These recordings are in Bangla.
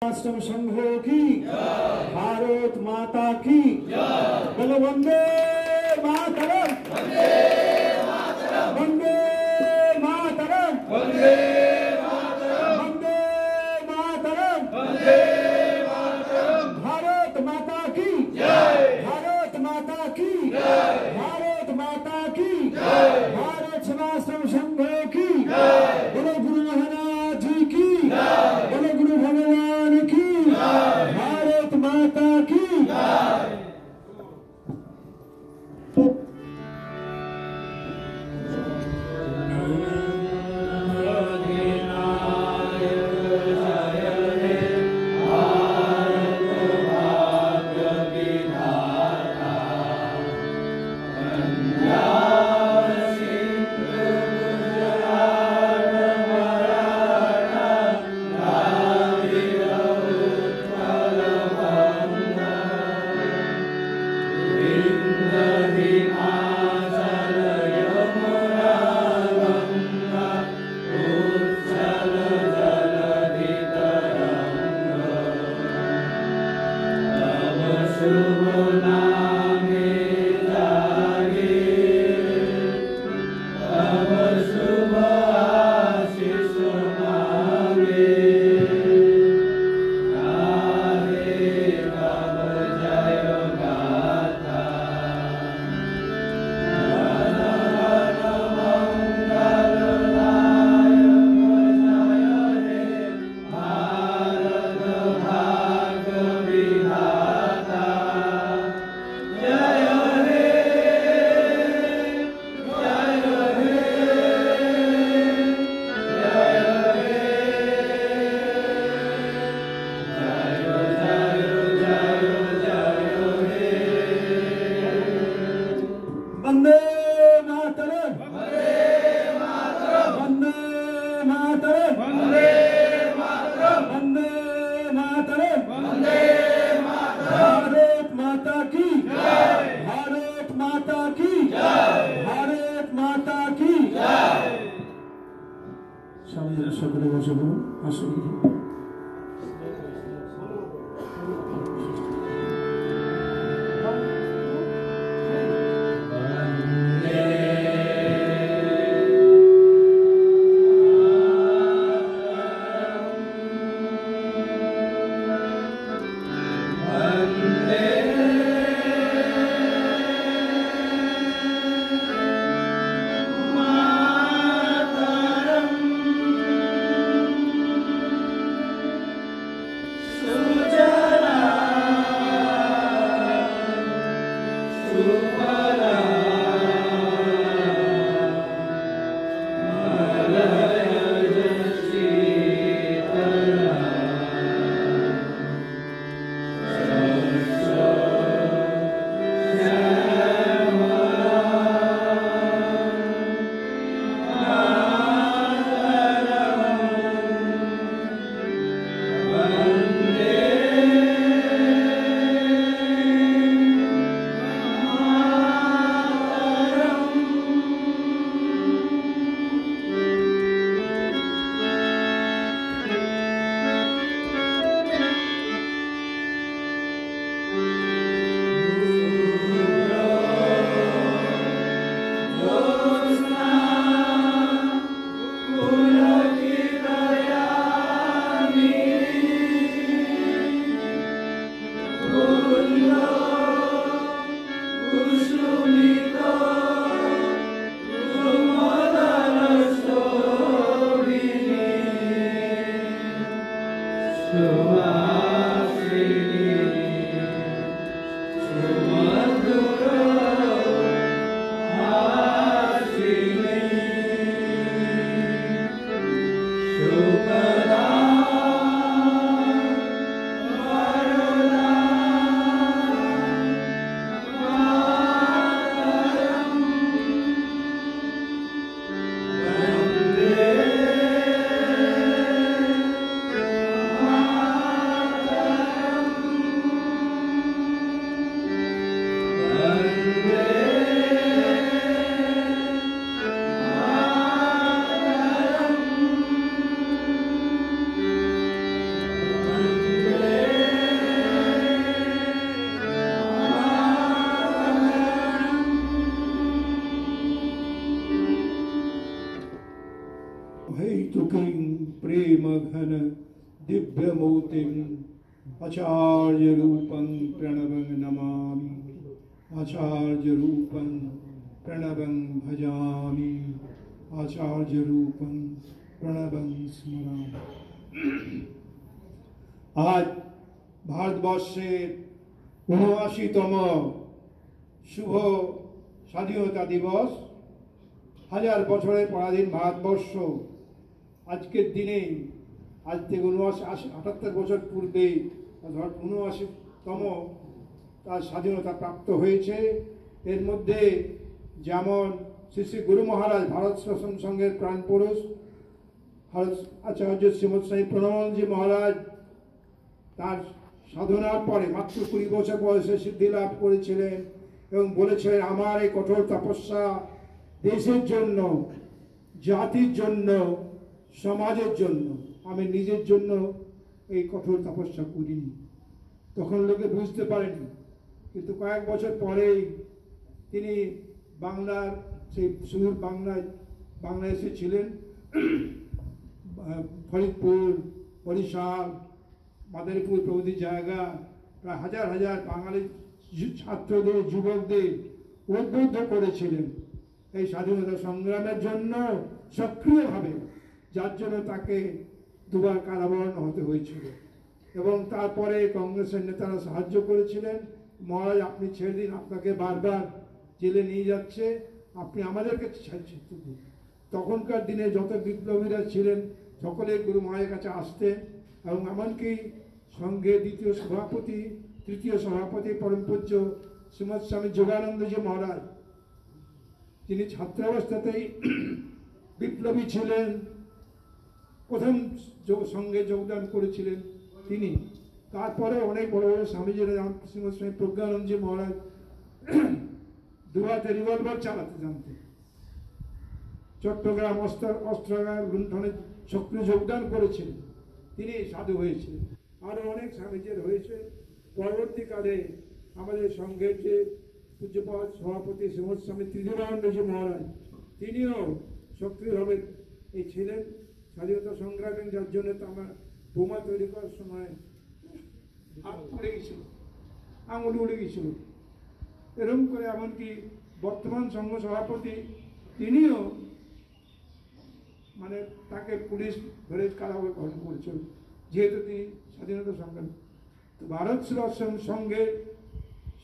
राष्ट्र संघों की भारत माता की बोलो वंदे मातरम वंदे मातरम वंदे मातरम वंदे मातरम वंदे मातरम वंदे मातरम भारत माता की जय भारत माता की जय भारत माता की जय भारत सेवाश्रम संघों की जय बोलो गुरु महाराज जी की जय बोलो गुरु भगवान की भारत माता की मूर्तिम् आचार्यरूपं प्रणवं नमामि आचार्यरूपं प्रणवं भजामि आचार्यरूपं प्रणवं स्मरामि। आज ভারতবর্ষের ৭৯তম শুভ স্বাধীনতা দিবস। হাজার বছরের পরাধীন ভারতবর্ষ আজকের দিনে আজ থেকে ৭৮ বছর পূর্বে ৭৯তম তার স্বাধীনতা প্রাপ্ত হয়েছে। এর মধ্যে যেমন শ্রী শ্রী গুরু মহারাজ ভারত শাসন সংঘের প্রাণ পুরুষ আচার্য শ্রীমৎ স্বামী প্রণবানন্দজি মহারাজ তার সাধনার পরে মাত্র ২০ বছর বয়সে সিদ্ধি লাভ করেছিলেন এবং বলেছিলেন, আমার এই কঠোর তপস্যা দেশের জন্য, জাতির জন্য, সমাজের জন্য, আমি নিজের জন্য এই কঠোর তপস্যা করিনি। তখন লোকে বুঝতে পারেনি, কিন্তু কয়েক বছর পরেই তিনি বাংলার সেই সুদূর বাংলায় এসেছিলেন। ফরিদপুর, বরিশাল, মাদারীপুর প্রভৃতি জায়গা প্রায় হাজার হাজার বাঙালি ছাত্রদের, যুবকদের উদ্বুদ্ধ করেছিলেন এই স্বাধীনতা সংগ্রামের জন্য সক্রিয়ভাবে, যার জন্য তাকে দুবার কারাবরণ হতে হয়েছিল। এবং তারপরে কংগ্রেসের নেতারা সাহায্য করেছিলেন, মহারাজ আপনি ছেড়ে দিন, আপনাকে বারবার জেলে নিয়ে যাচ্ছে, আপনি আমাদেরকে ছাড়ছেন। তখনকার দিনে যত বিপ্লবীরা ছিলেন সকলে গুরু মহারাজের কাছে আসতেন এবং এমনকি সংঘের তৃতীয় সভাপতি পরম পূজ্য শ্রীমৎ স্বামী যোগানন্দজি মহারাজ, যিনি ছাত্রাবস্থাতেই বিপ্লবী ছিলেন, প্রথম সংঘে যোগদান করেছিলেন তিনি। তারপরে অনেক বড় বড় স্বামীজিরা, শ্রীমৎ স্বামী প্রজ্ঞানন্দজি মহারাজ দুহাতে রিভলভার চালাতে জানতেন। চট্টগ্রাম অস্ত্রাগার লুণ্ঠনে সক্রিয় যোগদান করেছিলেন, তিনি সাধু হয়েছিলেন। আরও অনেক স্বামীজির হয়েছে। পরবর্তীকালে আমাদের সংঘের যে পূজ্যপাদ সভাপতি শ্রীমৎ স্বামী ত্রিদিবানন্দজি মহারাজ, তিনিও সক্রিয়ভাবে এই ছিলেন স্বাধীনতা সংগ্রামে, যার জন্য তো আমার বোমা তৈরি করার সময় হাত পড়ে গেছিল, আঙুল উড়ে গেছিল। এরকম করে এমনকি বর্তমান সংঘ সভাপতি তিনিও মানে তাকে পুলিশ ধরে কারাগারে গ্রহণ করেছিল, যেহেতু তিনি স্বাধীনতা সংগ্রাম। তো ভারত সেবাশ্রম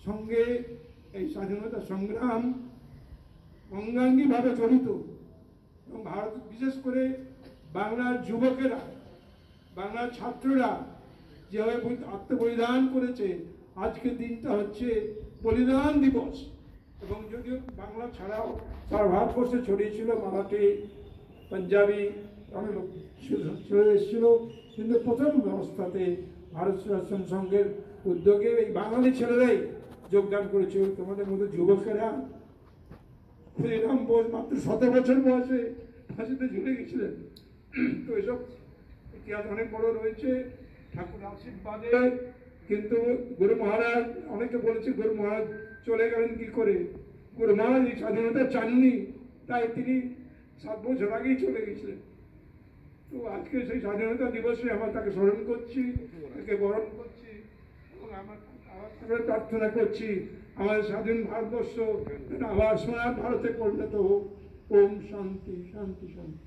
সঙ্গে এই স্বাধীনতা সংগ্রাম অঙ্গাঙ্গিভাবে জড়িত। এবং ভারত, বিশেষ করে বাংলার যুবকেরা, বাংলার ছাত্ররা যেভাবে আত্মবলিদান করেছে, আজকের দিনটা হচ্ছে বলিদান দিবস। এবং যদিও বাংলা ছাড়াও সারা ভারতবর্ষে ছড়িয়েছিল, মারাঠি, পাঞ্জাবি অনেক লোক চলে এসেছিল, কিন্তু প্রথম ব্যবস্থাতে ভারত সেবাশ্রম সংঘের উদ্যোগে এই বাঙালি ছেলেরাই যোগদান করেছিল। তোমাদের মধ্যে যুবকেরা, শ্রীরাম বোস মাত্র ১৭ বছর বয়সে ফাঁসিতে ঝুলে গেছিলেন। তো এসব ইতিহাস অনেক বড় রয়েছে ঠাকুর আশীর্বাদে। কিন্তু গুরু মহারাজ, অনেকে বলেছে গুরু মহারাজ চলে গেলেন কি করে। গুরু মহারাজ এই স্বাধীনতা চাননি, তাই তিনি ৭ বছর আগেই চলে গেছিলেন। তো আজকে সেই স্বাধীনতা দিবসে আমরা তাকে স্মরণ করছি, তাকে বরণ করছি এবং আমার প্রার্থনা করছি আমাদের স্বাধীন ভারতবর্ষ আবার সোনার ভারতে পরিণত হোক। ওম শান্তি শান্তি শান্তি।